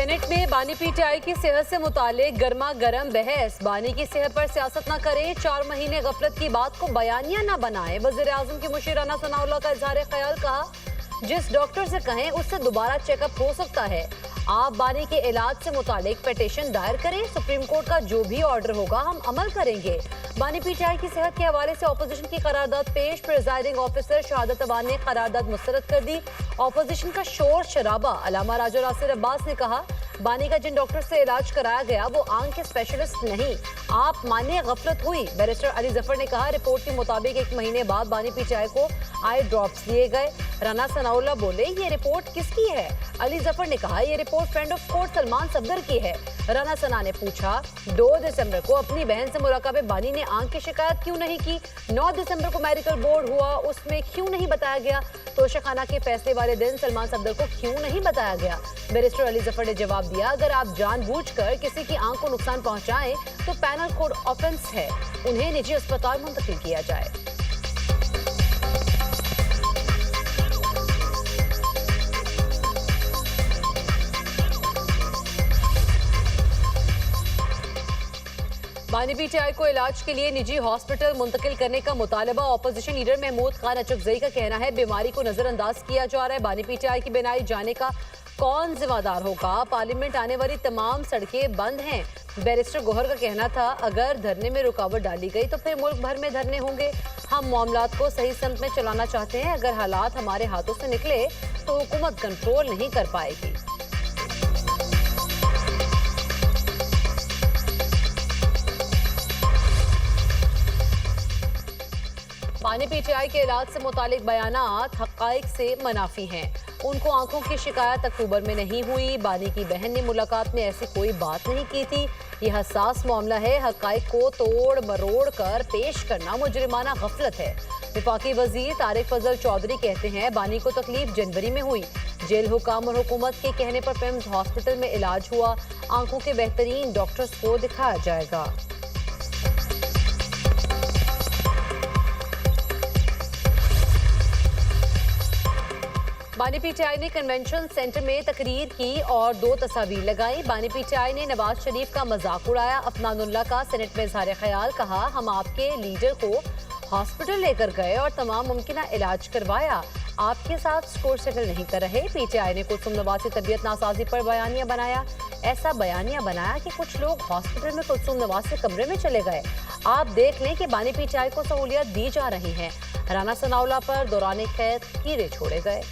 Senate में बानी PTI की सेहत से मुतालिक गर्मा गर्म बहस। बानी की सेहत पर सियासत न करें, 4 महीने गफलत की बात को बयानिया न बनाएं। वज़ीर आज़म की मुशीर राना सनाउल्लाह का इजहार ख्याल, कहा जिस डॉक्टर से कहें उससे दोबारा चेकअप हो सकता है। आप बानी के इलाज से मुतालिक पिटीशन दायर करें, सुप्रीम कोर्ट का जो भी ऑर्डर होगा हम अमल करेंगे। बानी पीटीआई की सेहत के हवाले से ऑपोजिशन की करारदाद पेश। प्रिजाइडिंग ऑफिसर शहादत अवान ने करारदाद मुस्तरद कर दी। ऑपोजिशन का शोर शराबा। अलामा राजा नासिर अब्बास ने कहा बानी का जिन डॉक्टर से इलाज कराया गया वो आंख के स्पेशलिस्ट नहीं, आप मानिए गफलत हुई। बैरिस्टर अली जफर ने कहा रिपोर्ट के मुताबिक 1 महीने बाद बानी पीटीआई को आई ड्रॉप्स दिए गए। राना सनाउल्लाह बोले ये रिपोर्ट किसकी है? अली जफर ने कहा ये report friend of court Salman Safdar की है। राना सना ने पूछा 2 दिसंबर को अपनी बहन से मुलाकात में बानी ने आंख की शिकायत क्यों नहीं की? 9 दिसंबर को मेडिकल बोर्ड हुआ, उसमें क्यों नहीं बताया गया? तोशाखाना के फैसले वाले दिन सलमान सफदर को क्यों नहीं बताया गया? बैरिस्टर अली जफर ने जवाब दिया अगर आप जानबूझकर किसी की आंख को नुकसान पहुंचाएं तो पैनल कोड ऑफेंस है, उन्हें निजी अस्पताल मुंतकिल किया जाए। बानी पीटीआई को इलाज के लिए निजी हॉस्पिटल मुंतकिल करने का मुतालबा। ऑपोजिशन लीडर महमूद खान अचकजई का कहना है बीमारी को नजरअंदाज किया जा रहा है। बानी पीटीआई की बिनाई जाने का कौन जिम्मेदार होगा? पार्लियामेंट आने वाली तमाम सड़कें बंद हैं। बैरिस्टर गोहर का कहना था अगर धरने में रुकावट डाली गई तो फिर मुल्क भर में धरने होंगे। हम मामलात को सही समत में चलाना चाहते हैं, अगर हालात हमारे हाथों से निकले तो हुकूमत कंट्रोल नहीं कर पाएगी। बानी पीटीआई के इलाज से मुतालिक बयानात हक़ाइक़ से मनाफी हैं। उनको आंखों की शिकायत अक्टूबर में नहीं हुई। बानी की बहन ने मुलाकात में ऐसी कोई बात नहीं की थी। यह हसास मामला है, हक़ाइक़ को तोड़ मरोड़ कर पेश करना मुजरिमाना गफलत है। विफाकी वजीर तारिक फजल चौधरी कहते हैं बानी को तकलीफ जनवरी में हुई, जेल हुकाम और हुकूमत के कहने पर पिम्स हॉस्पिटल में इलाज हुआ। आंखों के बेहतरीन डॉक्टर्स को दिखाया जाएगा। बानी पीटीआई ने कन्वेंशन सेंटर में तकरीर की और 2 तस्वीर लगाई। बानी पीटीआई ने नवाज शरीफ का मजाक उड़ाया। अफनानुल्लाह का सेनेट में इजहार ख्याल, कहा हम आपके लीडर को हॉस्पिटल लेकर गए और तमाम मुमकिन इलाज करवाया, आपके साथ स्कोर सेटल नहीं कर रहे। पीटीआई ने कुलसुम नवाज की तबीयत नासाजी पर बयानिया बनाया। ऐसा बयानिया बनाया कि कुछ लोग हॉस्पिटल में कुलसुम नवाज के कमरे में चले गए। आप देख लें कि बानी पीटीआई को सहूलियत दी जा रही है। राना सनाउल्लाह पर दौरान कैद कीड़े छोड़े गए।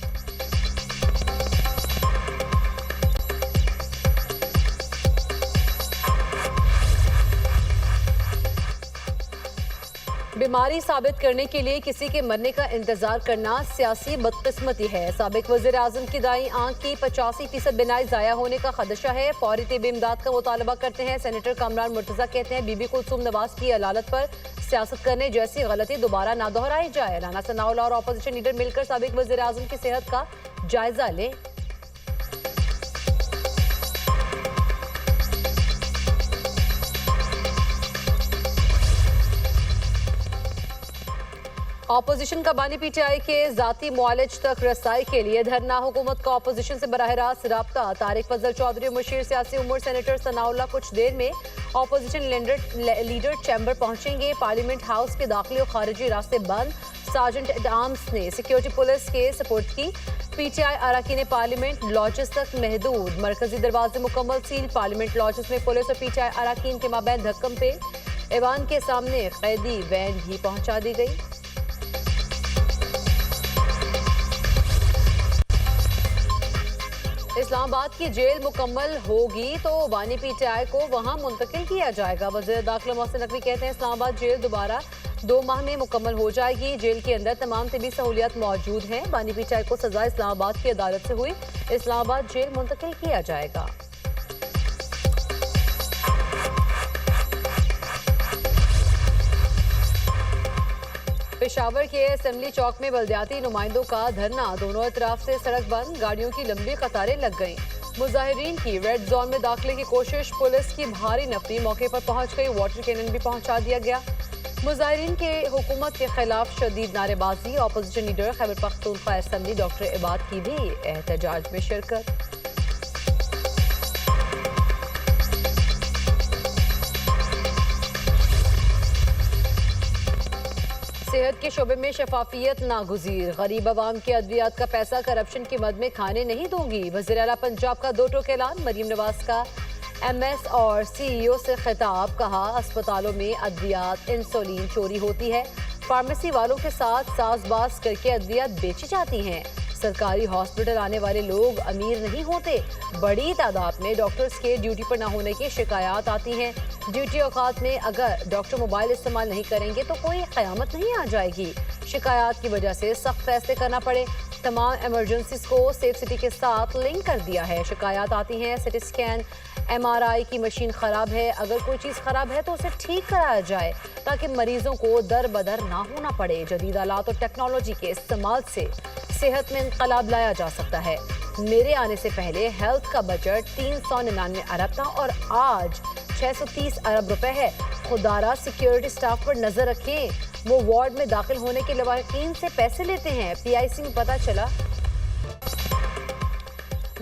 बीमारी साबित करने के लिए किसी के मरने का इंतजार करना सियासी बदकिस्मती है। साबिक वज़ीर आज़म की दाई आंख की 85% बिनाई ज़ाया होने का खदशा है। फौरी तिब्बी इमदाद का मुतालबा करते हैं। सेनेटर कामरान मुर्तज़ा कहते हैं बीबी कुलसुम नवाज की अदालत पर सियासत करने जैसी गलती दोबारा ना दोहराई जाए। राना सनाउल्लाह और अपोजिशन लीडर मिलकर साबिक वज़ीर आज़म की सेहत का जायजा लें। ऑपोजिशन का बानी पीटीआई के जाती मुआलिज तक रसाई के लिए धरना। हुकूमत का ऑपोजिशन से बराह रास्त राब्ता। तारिक फजल चौधरी और मुशीर सियासी उमूर सेनेटर सनाउल्लाह कुछ देर में ऑपोजिशन लीडर चैम्बर पहुंचेंगे। पार्लियामेंट हाउस के दाखिली और खारिजी रास्ते बंद। सार्जेंट एट आर्म्स ने सिक्योरिटी पुलिस के सपोर्ट की। पीटीआई अरकान पार्लियामेंट लॉजेस तक महदूद। मरकजी दरवाजे मुकम्मल सील। पार्लियामेंट लॉजेस में पुलिस और पीटीआई अरकान के माबैन धक्कम पे। ऐवान के सामने कैदी वैन भी पहुंचा दी गई। इस्लामाबाद की जेल मुकम्मल होगी तो बानी पीटीआई को वहां मुंतकिल किया जाएगा। वज़ीर दाखिला मोहसिन नकवी कहते हैं इस्लामाबाद जेल दोबारा 2 माह में मुकम्मल हो जाएगी। जेल के अंदर तमाम तिबी सहूलियात मौजूद हैं। बानी पीटीआई को सजा इस्लामाबाद की अदालत से हुई, इस्लामाबाद जेल मुंतकिल किया जाएगा। पेशावर के असेंबली चौक में बल्दियाती नुमाइंदों का धरना। दोनों तरफ से सड़क बंद, गाड़ियों की लंबी कतारें लग गईं। मुजाहिरीन की रेड जोन में दाखिले की कोशिश, पुलिस की भारी नफरी मौके पर पहुंच गई। वाटर कैनन भी पहुंचा दिया गया। मुजाहिरीन के हुकूमत के खिलाफ शदीद नारेबाजी। Opposition leader Khyber Pakhtunkhwa assembly doctor Ibad की भी एहतजाज में शिरकत। सेहत के शोबे में शफाफियत नागुज़ीर, गरीब आवाम के अद्वियात का पैसा करप्शन की मद में खाने नहीं दूंगी। वज़ीर आला पंजाब का दो टोक ऐलान। मरीम नवाज का MS और CEO से खिताब, कहा अस्पतालों में अद्वियात इंसुलिन चोरी होती है, फार्मेसी वालों के साथ साजबाज करके अद्वियात बेची जाती हैं। सरकारी हॉस्पिटल आने वाले लोग अमीर नहीं होते, बड़ी तादाद में डॉक्टर्स के ड्यूटी पर न होने की शिकायत आती हैं। ड्यूटी औकात में अगर डॉक्टर मोबाइल इस्तेमाल नहीं करेंगे तो कोई क़यामत नहीं आ जाएगी। शिकायत की वजह से सख्त फैसले करना पड़े। तमाम इमरजेंसीज को सेफ सिटी के साथ लिंक कर दिया है। शिकायत आती हैं सिटी स्कैन, MRI की मशीन ख़राब है, अगर कोई चीज़ ख़राब है तो उसे ठीक कराया जाए ताकि मरीजों को दर बदर ना होना पड़े। जदीद आलात और टेक्नोलॉजी के इस्तेमाल से सेहत में इनकलाब लाया जा सकता है। मेरे आने से पहले हेल्थ का बजट 399 अरब था और आज 630 अरब रुपए है। खुदारा सिक्योरिटी स्टाफ पर नजर रखें, वो वार्ड में दाखिल होने के लवाकिन से पैसे लेते हैं। PIC में पता चला।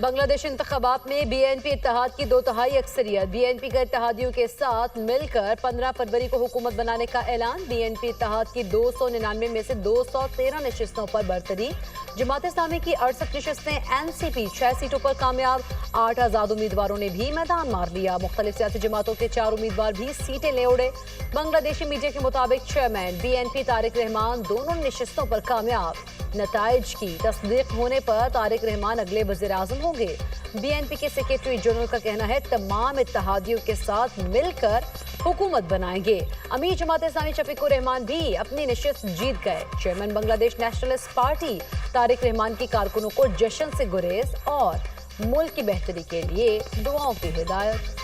बांग्लादेश इंतखाबात में BNP इत्तेहाद की 2/3 अक्सरियत। BNP का इत्तेहादियों के साथ मिलकर 15 फरवरी को हुकूमत बनाने का ऐलान। BNP इत्तेहाद की 299 में से 213 नशिस्तों पर बरतरी। जमात इस्लामी की 68 नशिस्तें, NCP 6 सीटों पर कामयाब। 8 आज़ाद उम्मीदवारों ने भी मैदान मार लिया। मुख्तलिफ सियासी जमातों के 4 उम्मीदवार भी सीटें ले उड़े। बांग्लादेशी मीडिया के मुताबिक चेयरमैन BNP तारिक रहमान दोनों नशिस्तों पर कामयाब। नताइज की तस्दीक होने पर तारिक रहमान अगले वज़ीर आज़म होंगे। BNP के सेक्रेटरी जनरल का कहना है तमाम इत्तेहादियों के साथ मिलकर हुकूमत बनाएंगे। अमीर जमात इस्लामी शफीकुर रहमान भी अपनी नशिस्त जीत गए। Chairman Bangladesh nationalist party Tariq Rahman की कारकुनों को जश्न से गुरेज और मुल्क की बेहतरी के लिए दुआओं की हिदायत।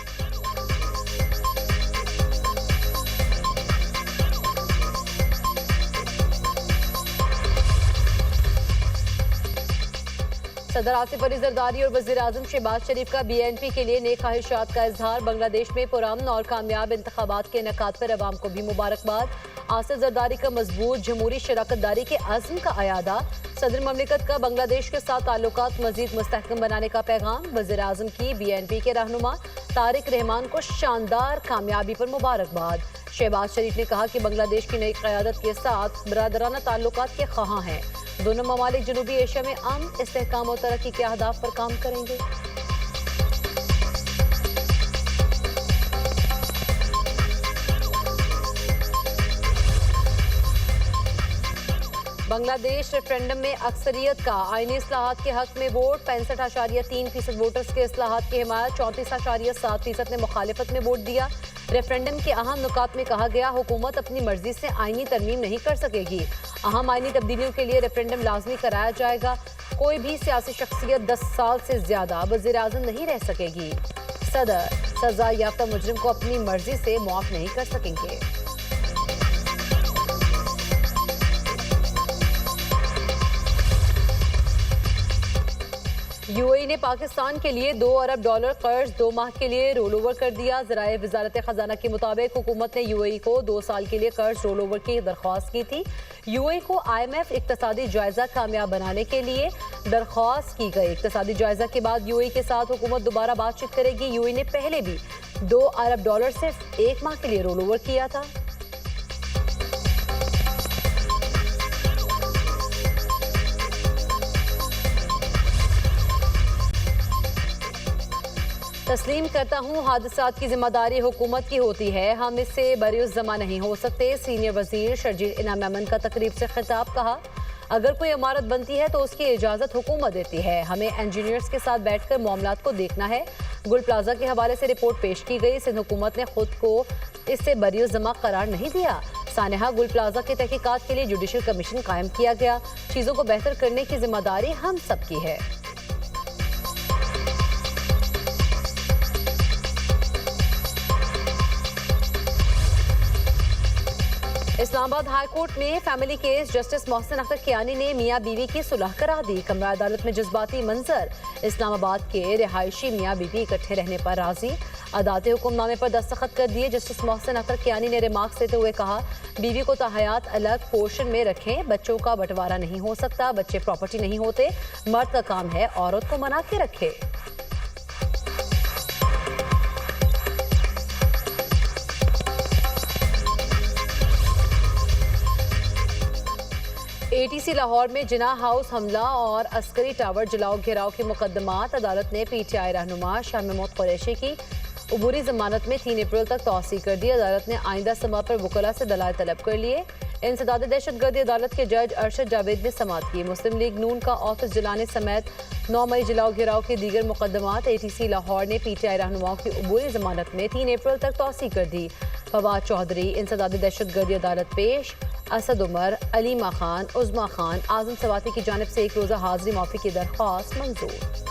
सदर आसिफ अली जरदारी और वज़ीर आज़म शहबाज शरीफ का BNP के लिए नेक ख्वाहिशात का इजहार। बांग्लादेश में पुरअमन और कामयाब इंतखाबात के इनेकाद पर अवाम को भी मुबारकबाद। आसिफ जरदारी का मजबूत जमहूरी शराकतदारी के अज़्म का अयादा। सदर ममलिकत का बांग्लादेश के साथ ताल्लुकात मजीद मुस्तहकम बनाने का पैगाम। वज़ीर आज़म की BNP के रहनुमा तारिक रहमान को शानदार कामयाबी पर मुबारकबाद। शहबाज शरीफ ने कहा कि बांग्लादेश की नई क़यादत के साथ बरादराना ताल्लुकात के ख़्वाह हैं। दोनों ममालिक जनूबी एशिया में अमन, इस्तेहकाम और तरक्की के अहदाफ पर काम करेंगे। बांग्लादेश रेफरेंडम में अक्सरियत का आईनी इस्लाहात के हक में वोट। 65.3% वोटर्स के इस्लाहात की हिमायत। 34.7% ने मुखालिफत में वोट दिया। रेफरेंडम के अहम नुकात में कहा गया हुकूमत अपनी मर्जी से आईनी तरमीम नहीं कर सकेगी। अहम आईनी तब्दीलियों के लिए रेफरेंडम लाजमी कराया जाएगा। कोई भी सियासी शख्सियत 10 साल से ज्यादा वज़ीर आज़म नहीं रह सकेगी। सदर सजा याफ्ता मुजरिम को अपनी मर्जी से मुआफ नहीं कर सकेंगे। UAE ने पाकिस्तान के लिए $2 अरब कर्ज 2 माह के लिए रोल ओवर कर दिया। ज़राए वज़ारत ख़जाना के मुताबिक हुकूमत ने UAE को 2 साल के लिए कर्ज रोल ओवर की दरख्वास्त की थी। UAE को IMF इक़्तिसादी जायज़ा कामयाब बनाने के लिए दरख्वास्त की गई। इक़्तिसादी जायज़ा के बाद UAE के साथ हुकूमत दोबारा बातचीत करेगी। UAE ने पहले भी $2 अरब सिर्फ 1 माह के लिए रोल ओवर किया था। तस्लीम करता हूँ हादसात की जिम्मेदारी हुकूमत की होती है, हम इससे बरिउज़ जमा नहीं हो सकते। सीनियर वजीर शर्जील इनाम मेमन का तकरीब से खिताब। कहा अगर कोई इमारत बनती है तो उसकी इजाज़त हुकूमत देती है, हमें इंजीनियर्स के साथ बैठकर मामलात को देखना है। गुल प्लाजा के हवाले से रिपोर्ट पेश की गई। सिंध हुकूमत ने खुद को इससे बरिउज़ जमा करार नहीं दिया। सानेहा गुल प्लाजा की तहकीकात के लिए जुडिशल कमीशन कायम किया गया। चीज़ों को बेहतर करने की जिम्मेदारी हम सबकी है। इस्लामाबाद हाई कोर्ट में family case justice Mohsin Akhtar Kayani ने मियाँ बीवी की सुलह करा दी। कमरा अदालत में जज्बाती मंजर। इस्लामाबाद के रिहायशी मियाँ बीवी इकट्ठे रहने पर राजी। अदालती हुक्मनामे पर दस्तखत कर दिए। जस्टिस मोहसिन अख्तर कियानी ने रिमार्क्स देते हुए कहा बीवी को तहयात अलग पोर्शन में रखें, बच्चों का बंटवारा नहीं हो सकता, बच्चे प्रॉपर्टी नहीं होते, मर्द का काम है औरत को मना के रखे। एटीसी लाहौर में जिना हाउस हमला और अस्करी टावर जलाओ घेराव के मुकदमात अदालत ने पीटीआई रहनुमा शाह महमूद कुरैशी की अबूरी जमानत में 3 अप्रैल तक तौसी कर दी। अदालत ने आइंदा समा पर वकला से दलाल तलब कर लिए। इंसदाद दहशतगर्दी अदालत के जज अरशद जावेद ने समाअत की। मुस्लिम लीग नून का ऑफिस जलाने समेत 9 मई जलाओ घेराव के दीगर मुकदमात एटीसी लाहौर ने पीटीआई रहनुमाओं की अबूरी जमानत में 3 अप्रैल तक तौसी कर दी। फवाद चौधरी इंसदाद दहशतगर्दी अदालत पेश, असद उमर, अलीमा खान, उज़मा खान, आजम सवाती की जानिब से 1 रोज़ा हाजिरी माफी की दरख्वास्त मंजूर।